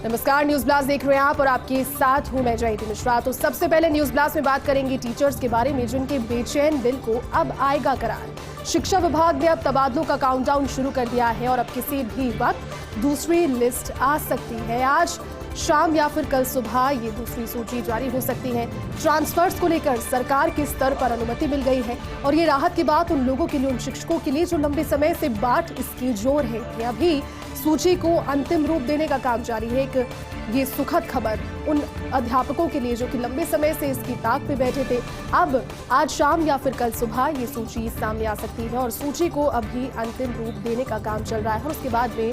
नमस्कार, news blast देख रहे हैं आप और आपके साथ हूं मैं जयंती मिश्रा। तो सबसे पहले न्यूज ब्लास्ट में बात करेंगे टीचर्स के बारे में, जिनके बेचैन दिल को अब आएगा करार। शिक्षा विभाग ने अब तबादलों का काउंटडाउन शुरू कर दिया है और अब किसी भी वक्त दूसरी लिस्ट आ सकती है। आज शाम या फिर कल सुबह ये दूसरी सूची जारी हो सकती है। ट्रांसफर्स को लेकर सरकार के स्तर पर अनुमति मिल गई है और ये राहत की बात उन लोगों के लिए, उन शिक्षकों के लिए जो लंबे समय से बाट इसकी जोर है कि अभी सूची को अंतिम रूप देने का काम जारी है। एक ये सुखद खबर उन अध्यापकों के लिए जो कि लंबे समय से इसकी ताक पे बैठे थे। अब आज शाम या फिर कल सुबह ये सूची सामने आ सकती है और सूची को अभी अंतिम रूप देने का काम चल रहा है और उसके बाद में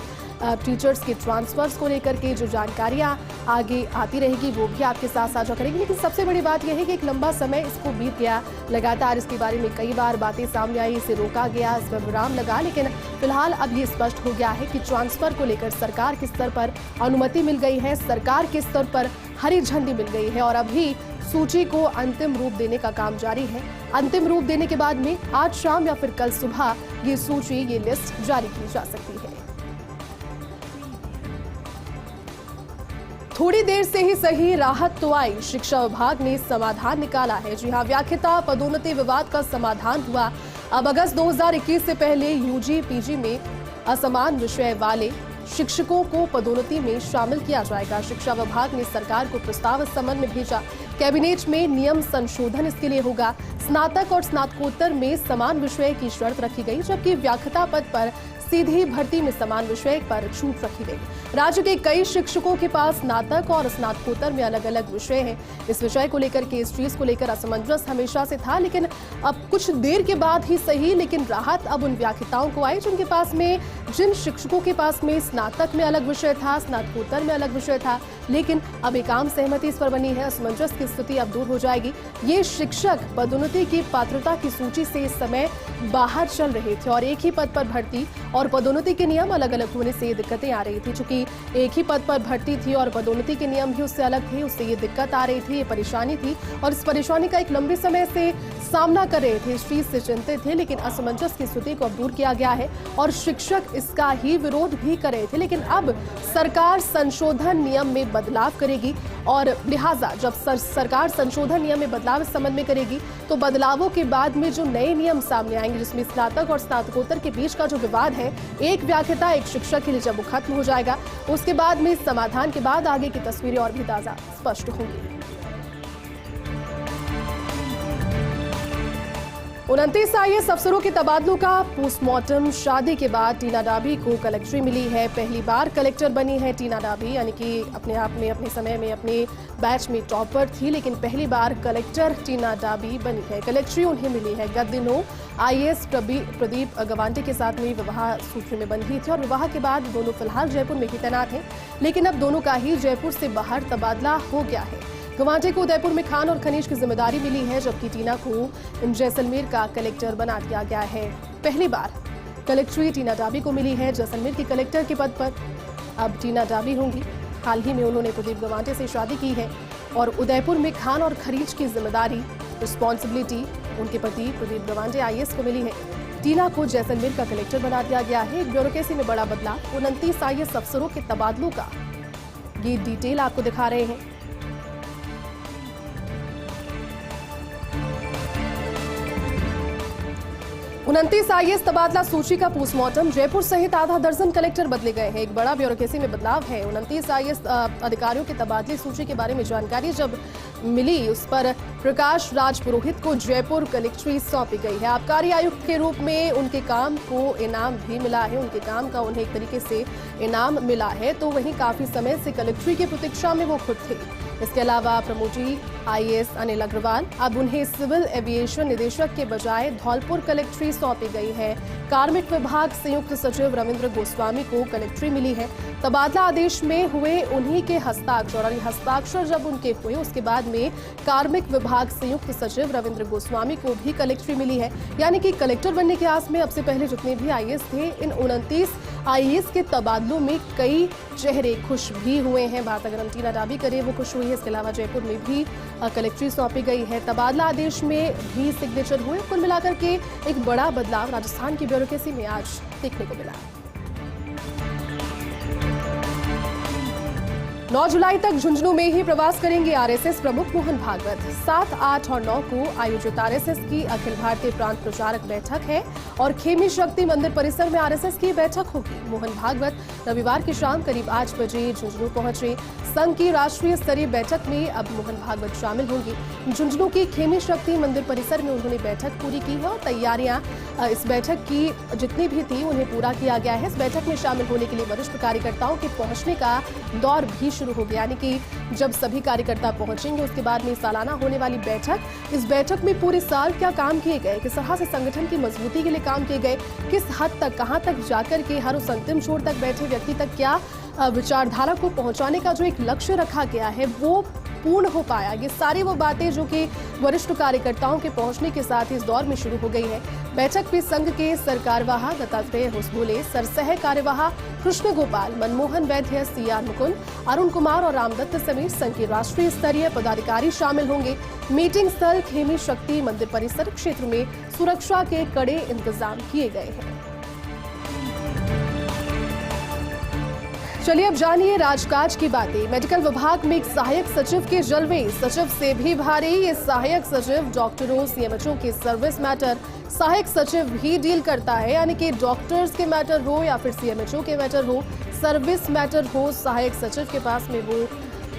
टीचर्स के ट्रांसफर्स को लेकर के जो जानकारियां आगे आती रहेगी वो भी आपके साथ साझा करेंगे। लेकिन सबसे बड़ी बात यह है कि एक लंबा समय इसको बीत गया, लगातार इसके बारे में कई बार बातें सामने आई, इसे रोका गया, इस पर विराम लगा, लेकिन फिलहाल अब ये स्पष्ट हो गया है कि ट्रांसफर को लेकर सरकार के स्तर पर अनुमति मिल गई है, सरकार के स्तर पर हरी झंडी मिल गई है और अभी सूची को अंतिम रूप देने का काम जारी है। अंतिम रूप देने के बाद में आज शाम या फिर कल सुबह ये सूची, ये लिस्ट जारी की जा सकती है। थोड़ी देर से ही सही, राहत तो आई। शिक्षा विभाग ने समाधान निकाला है। जी हां, व्याख्याता पदोन्नति विवाद का समाधान हुआ। अब अगस्त 2021 से पहले यूजी पीजी में असमान विषय वाले शिक्षकों को पदोन्नति में शामिल किया जाएगा। शिक्षा विभाग ने सरकार को प्रस्ताव इस संबंध में भेजा। कैबिनेट में नियम संशोधन इसके लिए होगा। स्नातक और स्नातकोत्तर में समान विषय की शर्त रखी गई, जबकि व्याख्याता पद पर सीधी भर्ती में समान विषय पर छूट रखी गई। राज्य के कई शिक्षकों के पास स्नातक और स्नातकोत्तर में अलग अलग विषय हैं। इस विषय को लेकर के, इस चीज को लेकर असमंजस हमेशा से था, लेकिन अब कुछ देर के बाद ही सही, लेकिन राहत अब उन व्याख्याताओं को आई जिनके पास में, जिन शिक्षकों के पास में स्नातक में अलग विषय था, स्नातकोत्तर में अलग विषय था, लेकिन अब एक आम सहमति इस पर बनी है। असमंजस की स्थिति अब दूर हो जाएगी। ये शिक्षक पदोन्नति की पात्रता की सूची से इस समय बाहर चल रहे थे और एक ही पद पर भर्ती और पदोन्नति के नियम अलग अलग होने से ये दिक्कतें आ रही थी। चूंकि एक ही पद पर भर्ती थी और पदोन्नति के नियम भी उससे अलग थे, उससे ये दिक्कत आ रही थी, ये परेशानी थी और इस परेशानी का एक लंबे समय से सामना कर रहे थे, इस चीज से चिंतित थे। लेकिन असमंजस की स्थिति को अब दूर किया गया है और शिक्षक इसका ही विरोध भी कर रहे थे। लेकिन अब सरकार संशोधन नियम में बदलाव करेगी और लिहाजा जब सरकार संशोधन नियम में बदलाव इस संबंध में करेगी तो बदलावों के बाद में जो नए नियम सामने आएंगे, जिसमें स्नातक और स्नातकोत्तर के बीच का जो विवाद है, एक व्याख्याता एक शिक्षक के लिए जब वो खत्म हो जाएगा, उसके बाद में समाधान के बाद आगे की तस्वीरें और भी ताजा स्पष्ट होंगी। 29 आईएएस अफसरों के तबादलों का पोस्टमार्टम। शादी के बाद टीना डाबी को कलेक्ट्री मिली है। पहली बार कलेक्टर बनी है टीना डाबी, यानी कि अपने आप में, अपने समय में, अपने बैच में टॉपर थी, लेकिन पहली बार कलेक्टर टीना डाबी बनी है। कलेक्ट्री उन्हें मिली है। गत दिनों आईएएस प्रदीप गवांटे के साथ में विवाह सूची में बंधी थी और विवाह के बाद दोनों फिलहाल जयपुर में ही तैनात हैं, लेकिन अब दोनों का ही जयपुर से बाहर तबादला हो गया है। गवांटे को उदयपुर में खान और खनिज की जिम्मेदारी मिली है, जबकि टीना को जैसलमेर का कलेक्टर बना दिया गया है। पहली बार कलेक्ट्री टीना डाबी को मिली है जैसलमेर की कलेक्टर के पद पर। अब टीना डाबी होंगी। हाल ही में उन्होंने प्रदीप गवांटे से शादी की है और उदयपुर में खान और खनिज की जिम्मेदारी, रिस्पॉन्सिबिलिटी उनके पति प्रदीप गवांटे आईएएस को मिली है। टीना को जैसलमेर का कलेक्टर बना दिया गया है। एक ब्यूरोक्रेसी में बड़ा बदलाव। 29 आईएएस अफसरों के तबादलों का ये डिटेल आपको दिखा रहे हैं। 29 आईएएस तबादला सूची का पोस्टमार्टम। जयपुर सहित आधा दर्जन कलेक्टर बदले गए हैं। एक बड़ा ब्यूरोक्रेसी में बदलाव है। 29 आईएएस अधिकारियों के तबादले सूची के बारे में जानकारी जब मिली, उस पर प्रकाश राज पुरोहित को जयपुर कलेक्ट्री सौंपी गई है। आबकारी आयुक्त के रूप में उनके काम को इनाम भी मिला है, उनके काम का उन्हें एक तरीके से इनाम मिला है। तो वहीं काफी समय से कलेक्ट्री की प्रतीक्षा में वो खुद थे। इसके अलावा प्रमोजी आईएएस अनिल अग्रवाल, अब उन्हें सिविल एविएशन निदेशक के बजाय धौलपुर कलेक्ट्री सौंपी गई है। कार्मिक विभाग संयुक्त सचिव रविंद्र गोस्वामी को कलेक्ट्री मिली है। तबादला आदेश में हुए उन्हीं के हस्ताक्षर, और हस्ताक्षर जब उनके हुए उसके बाद में कार्मिक विभाग संयुक्त सचिव रविंद्र गोस्वामी को भी कलेक्ट्री मिली है। यानी कि कलेक्टर बनने के आस में अब से पहले जितने भी आईएएस थे, इन 29 आईएएस के तबादलों में कई चेहरे खुश भी हुए हैं। बात अगर हम टीना डाबी करें, वो खुश हुई है। इसके अलावा जयपुर में भी कलेक्ट्री सौंपी गई है। तबादला आदेश में भी सिग्नेचर हुए। कुल मिलाकर के एक बड़ा बदलाव राजस्थान की ब्यूरोक्रेसी में आज देखने को मिला। 9 जुलाई तक झुंझुनू में ही प्रवास करेंगे आरएसएस प्रमुख मोहन भागवत। 7, 8 और 9 को आयोजित आरएसएस की अखिल भारतीय प्रांत प्रचारक बैठक है और खेमी शक्ति मंदिर परिसर में आरएसएस की बैठक होगी। मोहन भागवत रविवार की शाम करीब 8 बजे झुंझुनू पहुंचे। संघ की राष्ट्रीय स्तरीय बैठक में अब मोहन भागवत शामिल होंगे। झुंझुनू की खेमी शक्ति मंदिर परिसर में उन्होंने बैठक पूरी की है और तैयारियां इस बैठक की जितनी भी थी उन्हें पूरा किया गया है। इस बैठक में शामिल होने के लिए वरिष्ठ कार्यकर्ताओं के पहुंचने का दौर भी शुरू हो गया, यानी कि जब सभी कार्यकर्ता पहुंचेंगे उसके बाद में सालाना होने वाली बैठक, इस बैठक में पूरे साल क्या काम किए गए, किस तरह से संगठन की मजबूती के लिए काम किए गए, किस हद तक कहां तक जाकर के हर उस अंतिम छोर तक बैठे व्यक्ति तक क्या विचारधारा को पहुंचाने का जो एक लक्ष्य रखा गया है वो पूर्ण हो पाया। ये सारी वो बातें जो कि वरिष्ठ कार्यकर्ताओं के पहुंचने के साथ इस दौर में शुरू हो गई है। बैठक में संघ के सरकारवाह दत्तात्रेय होसबोले, सरसह कार्यवाह कृष्ण गोपाल, मनमोहन वैद्य, सीआर मुकुंद, अरुण कुमार और रामदत्त समेत संघ के राष्ट्रीय स्तरीय पदाधिकारी शामिल होंगे। मीटिंग स्थल खेमी शक्ति मंदिर परिसर क्षेत्र में सुरक्षा के कड़े इंतजाम किए गए हैं। चलिए अब जानिए राजकाज की बातें। मेडिकल विभाग में एक सहायक सचिव के जलवे, सचिव से भी भारी। ये सहायक सचिव डॉक्टरों, सीएमएचओ के सर्विस मैटर सहायक सचिव भी डील करता है, यानी कि डॉक्टर्स के मैटर हो या फिर सीएमएचओ के मैटर हो, सर्विस मैटर हो, सहायक सचिव के पास में वो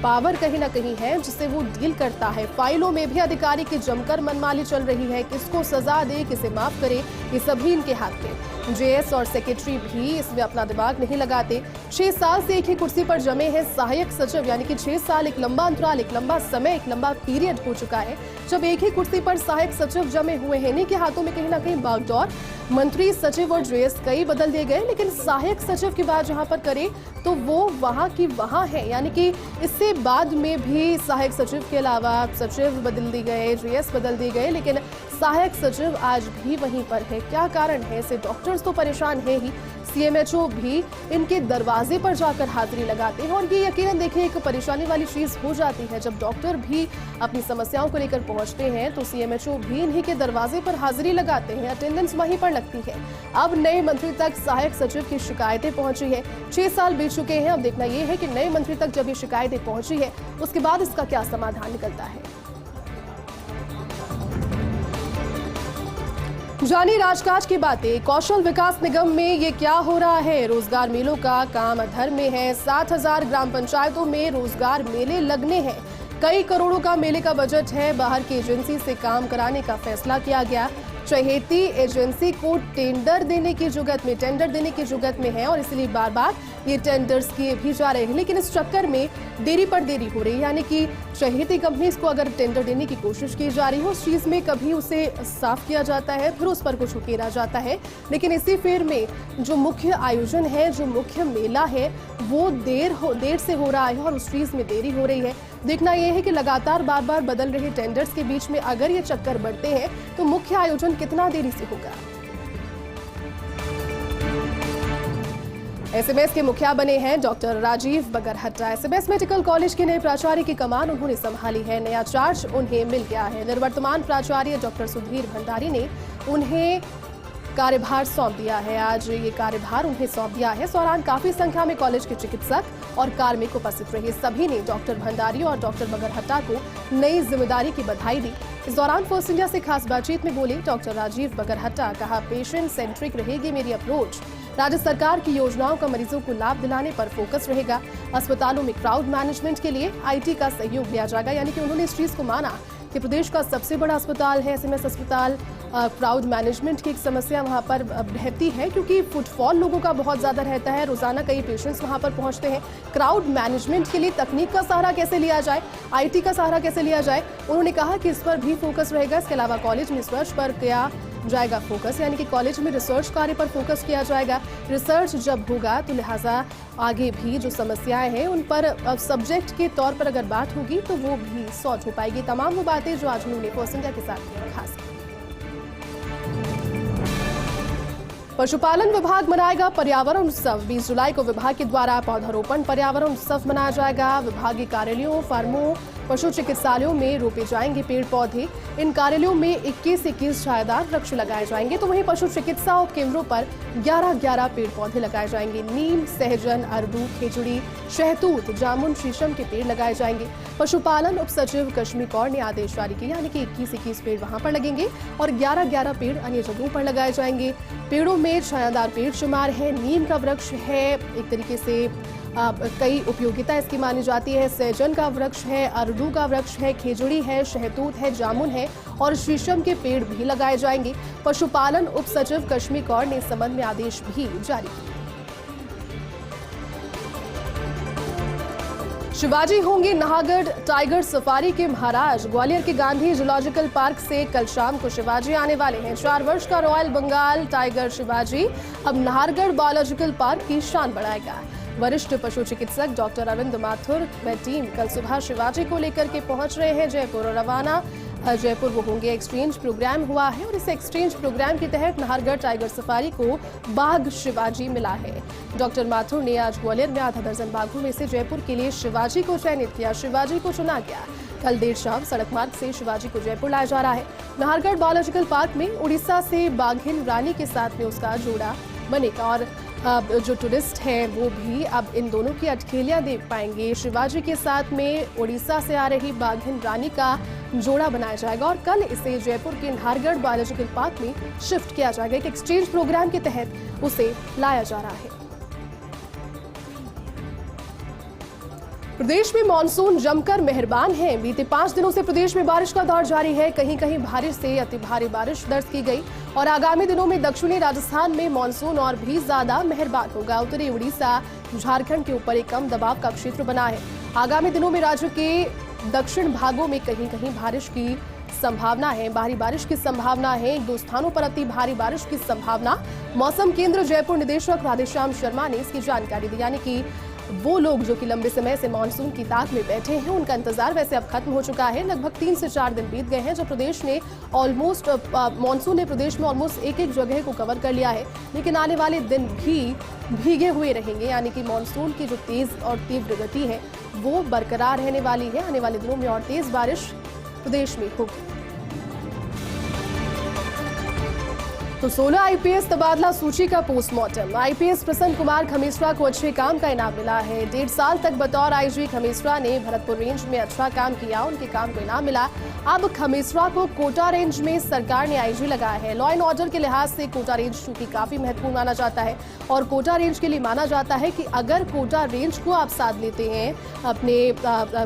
पावर कहीं ना कहीं है जिससे वो डील करता है। फाइलों में भी अधिकारी की जमकर मनमानी चल रही है, किसको सजा दे, किसे माफ करे, ये सभी इनके हाथ में। जेएस और सेक्रेटरी भी इसमें अपना दिमाग नहीं लगाते। 6 साल से एक ही कुर्सी पर जमे हैं सहायक सचिव, यानी कि 6 साल एक लंबा अंतराल, एक लंबा समय, एक लंबा पीरियड हो चुका है जब एक ही कुर्सी पर सहायक सचिव जमे हुए हैं। इन्हीं के हाथों में कहीं ना कहीं बागडोर। मंत्री, सचिव और जेएस कई बदल दिए गए, लेकिन सहायक सचिव की बात जहां पर करें तो वो वहां की वहां है, यानी कि इससे बाद में भी सहायक सचिव के अलावा सचिव बदल दिए गए, जेएस बदल दिए गए, लेकिन सहायक सचिव आज भी वहीं पर है। क्या कारण है? इससे डॉक्टर्स तो परेशान है ही, सीएमएचओ भी इनके दरवाजे पर जाकर हाजिरी लगाते हैं और ये यकीनन देखिए एक परेशानी वाली चीज हो जाती है। जब डॉक्टर भी अपनी समस्याओं को लेकर पहुंचते हैं तो सीएमएचओ भी इन्हीं के दरवाजे पर हाजिरी लगाते हैं, अटेंडेंस वहीं पर लगती है। अब नए मंत्री तक सहायक सचिव की शिकायतें पहुंची है। 6 साल बीत चुके हैं। अब देखना यह है कि नए मंत्री तक जब ये शिकायतें पहुंची है उसके बाद इसका क्या समाधान निकलता है। जानी राजकाज की बातें। कौशल विकास निगम में ये क्या हो रहा है? रोजगार मेलों का काम अधर में है। 7,000 ग्राम पंचायतों में रोजगार मेले लगने हैं। कई करोड़ों का मेले का बजट है। बाहर की एजेंसी से काम कराने का फैसला किया गया। चहेती एजेंसी को टेंडर देने की जुगत में है और इसलिए बार बार ये टेंडर्स किए भी जा रहे हैं, लेकिन इस चक्कर में देरी पर देरी हो रही है, यानी कि चहेती कंपनीज को अगर टेंडर देने की कोशिश की जा रही है उस चीज में कभी उसे साफ किया जाता है, फिर उस पर कुछ उकेरा जाता है, लेकिन इसी फेर में जो मुख्य आयोजन है, जो मुख्य मेला है वो देर से हो रहा है और उस चीज में देरी हो रही है। देखना यह है कि लगातार बार बार बदल रहे टेंडर्स के बीच में अगर ये चक्कर बढ़ते हैं तो मुख्य आयोजन कितना देरी से होगा। एसएमएस के मुखिया बने हैं doctor Rajiv Bagarhatta. SMS medical college के नए प्राचार्य की कमान उन्होंने संभाली है। नया चार्ज उन्हें मिल गया है। निवर्तमान प्राचार्य डॉक्टर सुधीर भंडारी ने उन्हें कार्यभार सौंप दिया है। आज ये कार्यभार उन्हें सौंप दिया है। इस दौरान काफी संख्या में कॉलेज के चिकित्सक और कार्मिक उपस्थित रहे। सभी ने डॉक्टर भंडारी और डॉक्टर बगरहट्टा को नई जिम्मेदारी की बधाई दी। इस दौरान फर्स्ट इंडिया से खास बातचीत में बोले डॉक्टर राजीव बगरहट्टा। कहा, पेशेंट सेंट्रिक रहेगी मेरी अप्रोच। राज्य सरकार की योजनाओं का मरीजों को लाभ दिलाने पर फोकस रहेगा। अस्पतालों में क्राउड मैनेजमेंट के लिए आईटी का सहयोग लिया जाएगा, यानी कि उन्होंने इस चीज को माना कि प्रदेश का सबसे बड़ा अस्पताल है एसएमएस अस्पताल। क्राउड मैनेजमेंट की एक समस्या वहां पर रहती है क्योंकि फुटफॉल लोगों का बहुत ज़्यादा रहता है, रोजाना कई पेशेंट्स वहां पर पहुंचते हैं। क्राउड मैनेजमेंट के लिए तकनीक का सहारा कैसे लिया जाए, आईटी का सहारा कैसे लिया जाए, उन्होंने कहा कि इस पर भी फोकस रहेगा। इसके अलावा कॉलेज में रिसर्च पर किया जाएगा फोकस, यानी कि कॉलेज में रिसर्च कार्य पर फोकस किया जाएगा। रिसर्च जब होगा तो लिहाजा आगे भी जो समस्याएं हैं उन पर सब्जेक्ट के तौर पर अगर बात होगी तो वो भी सॉल्व हो पाएगी। तमाम वो बातें जो आज उन्होंने फर्स्ट इंडिया के साथ खास। पशुपालन विभाग मनाएगा पर्यावरण उत्सव। 20 जुलाई को विभाग के द्वारा पौधारोपण पर्यावरण उत्सव मनाया जाएगा। विभागीय कार्यालयों, फार्मों पशु चिकित्सालयों में रोपे जाएंगे पेड़ पौधे। इन कार्यालयों में 21 छायादार वृक्ष लगाए जाएंगे, तो वहीं पशु चिकित्सा केंद्रों पर 11 पेड़ पौधे लगाए जाएंगे। नीम, सहजन, अरडू, खेजड़ी, शहतूत, जामुन, शीशम के पेड़ लगाए जाएंगे। पशुपालन उप सचिव कश्मीर कौर ने आदेश जारी किया, यानी कि 21 पेड़ वहां पर लगेंगे और 11 पेड़ अन्य जगहों पर लगाए जाएंगे। पेड़ों में छायादार पेड़ शुमार है। नीम का वृक्ष है, एक तरीके से कई उपयोगिता इसकी मानी जाती है। सहजन का वृक्ष है, अरडू का वृक्ष है, खेजड़ी है, शहतूत है, जामुन है और शीशम के पेड़ भी लगाए जाएंगे। पशुपालन उप सचिव कश्मीर कौर ने इस संबंध में आदेश भी जारी किए। शिवाजी होंगे नाहरगढ़ टाइगर सफारी के महाराज। ग्वालियर के गांधी जूलॉजिकल पार्क से कल शाम को शिवाजी आने वाले हैं। 4 वर्ष का रॉयल बंगाल टाइगर शिवाजी अब नाहरगढ़ बायोलॉजिकल पार्क की शान बढ़ाएगा। वरिष्ठ पशु चिकित्सक डॉक्टर अरविंद माथुर व टीम कल सुबह शिवाजी को लेकर के पहुंच रहे हैं जयपुर। रवाना जयपुर वो होंगे। एक्सचेंज प्रोग्राम हुआ है और इस एक्सचेंज प्रोग्राम के तहत नाहरगढ़ टाइगर सफारी को बाघ शिवाजी मिला है। डॉक्टर माथुर ने आज ग्वालियर में आधा दर्जन बाघों में से जयपुर के लिए शिवाजी को चयनित किया। शिवाजी को चुना गया। कल देर शाम सड़क मार्ग से शिवाजी को जयपुर लाया जा रहा है। नाहरगढ़ बायोलॉजिकल पार्क में उड़ीसा से बाघिन रानी के साथ में उसका जोड़ा बनेगा और जो टूरिस्ट हैं वो भी अब इन दोनों की अटखेलियां देख पाएंगे। शिवाजी के साथ में उड़ीसा से आ रही बाघिन रानी का जोड़ा बनाया जाएगा और कल इसे जयपुर के नाहरगढ़ बायोलॉजिकल पार्क में शिफ्ट किया जाएगा। एक एक्सचेंज प्रोग्राम के तहत उसे लाया जा रहा है। प्रदेश में मानसून जमकर मेहरबान है। बीते 5 दिनों से प्रदेश में बारिश का दौर जारी है। कहीं कहीं भारी से अति भारी बारिश दर्ज की गई और आगामी दिनों में दक्षिणी राजस्थान में मानसून और भी ज्यादा मेहरबान होगा। उत्तरी उड़ीसा, झारखंड के ऊपर एक कम दबाव का क्षेत्र बना है। आगामी दिनों में राज्य के दक्षिण भागों में कहीं कहीं बारिश की संभावना है। भारी बारिश की संभावना है। 1-2 स्थानों पर अति भारी बारिश की संभावना। मौसम केंद्र जयपुर निदेशक राधेश्याम शर्मा ने इसकी जानकारी दी, यानी कि वो लोग जो कि लंबे समय से मानसून की ताक में बैठे हैं उनका इंतजार वैसे अब खत्म हो चुका है। लगभग 3 से 4 दिन बीत गए हैं जब प्रदेश ने मानसून ने प्रदेश में ऑलमोस्ट एक जगह को कवर कर लिया है, लेकिन आने वाले दिन भी भीगे हुए रहेंगे, यानी कि मानसून की जो तेज और तीव्र गति है वो बरकरार रहने वाली है। आने वाले दिनों में और तेज बारिश प्रदेश में होगी। तो 16 आईपीएस तबादला सूची का पोस्टमार्टम। आईपीएस प्रसन्न कुमार खमीसरा को अच्छे काम का इनाम मिला है। 1.5 साल तक बतौर आईजी खमीसरा ने भरतपुर रेंज में अच्छा काम किया, उनके काम को इनाम मिला। अब खमीसरा को कोटा रेंज में सरकार ने आईजी लगाया है। लॉ एंड ऑर्डर के लिहाज से कोटा रेंज चूंकि काफी महत्वपूर्ण माना जाता है और कोटा रेंज के लिए माना जाता है कि अगर कोटा रेंज को आप साथ लेते हैं अपने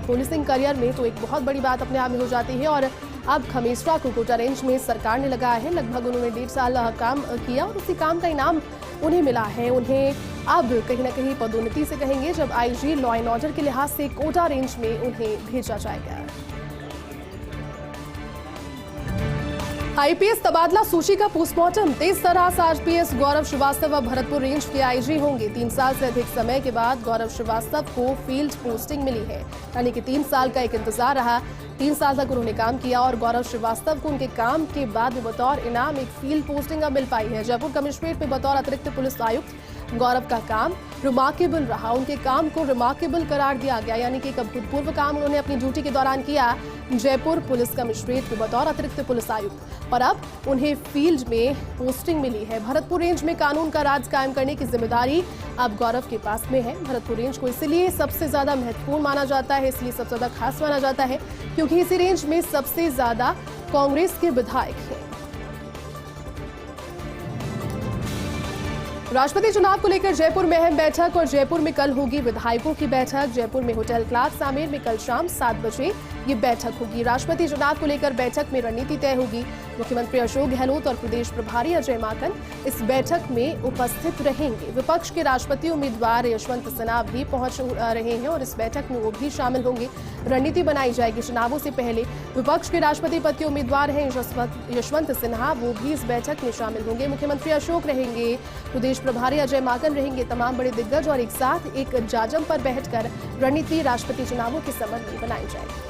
पुलिसिंग करियर में तो एक बहुत बड़ी बात अपने आप में हो जाती है। और अब खमीसरा को कोटा रेंज में सरकार ने लगाया है। लगभग उन्होंने 1.5 साल काम किया और उसी काम का इनाम उन्हें मिला है। उन्हें अब कहीं ना कहीं पदोन्नति से कहेंगे जब आईजी लॉ एंड ऑर्डर के लिहाज से कोटा रेंज में उन्हें भेजा जाएगा। आईपीएस तबादला सूची का पोस्टमार्टम। 23 तरास आईपीएस गौरव श्रीवास्तव अब भरतपुर रेंज के आईजी होंगे। 3 साल से अधिक समय के बाद गौरव श्रीवास्तव को फील्ड पोस्टिंग मिली है, यानी कि 3 साल का एक इंतजार रहा। 3 साल तक उन्होंने काम किया और गौरव श्रीवास्तव को उनके काम के बाद में बतौर इनाम एक फील्ड पोस्टिंग अब मिल पाई है। जयपुर कमिश्नरेट में बतौर अतिरिक्त पुलिस आयुक्त गौरव का काम रिमार्केबल रहा। उनके काम को रिमार्केबल करार दिया गया, यानी कि एक अभूतपूर्व काम उन्होंने अपनी ड्यूटी के दौरान किया जयपुर पुलिस कमिश्नरेट में बतौर अतिरिक्त पुलिस आयुक्त, और अब उन्हें फील्ड में पोस्टिंग मिली है। भरतपुर रेंज में कानून का राज कायम करने की जिम्मेदारी अब गौरव के पास में है। भरतपुर रेंज को इसलिए सबसे ज्यादा महत्वपूर्ण माना जाता है, इसलिए सबसे ज्यादा खास माना जाता है क्योंकि इसी रेंज में सबसे ज्यादा कांग्रेस के विधायक हैं। राष्ट्रपति चुनाव को लेकर जयपुर में अहम बैठक और जयपुर में कल होगी विधायकों की बैठक। जयपुर में होटल क्लार्क आमेर में कल शाम 7 बजे ये बैठक होगी। राष्ट्रपति चुनाव को लेकर बैठक में रणनीति तय होगी। मुख्यमंत्री अशोक गहलोत और प्रदेश प्रभारी अजय माकन इस बैठक में उपस्थित रहेंगे। विपक्ष के राष्ट्रपति उम्मीदवार यशवंत सिन्हा भी पहुंच रहे हैं और इस बैठक में वो भी शामिल होंगे। रणनीति बनाई जाएगी। चुनावों से पहले विपक्ष के राष्ट्रपति पद के उम्मीदवार हैं यशवंत सिन्हा, वो भी इस बैठक में शामिल होंगे। मुख्यमंत्री अशोक रहेंगे, प्रदेश प्रभारी अजय माकन रहेंगे। तमाम बड़े दिग्गज और एक साथ एक जाजम पर बैठकर रणनीति राष्ट्रपति चुनावों के संबंध में बनाई जाएगी।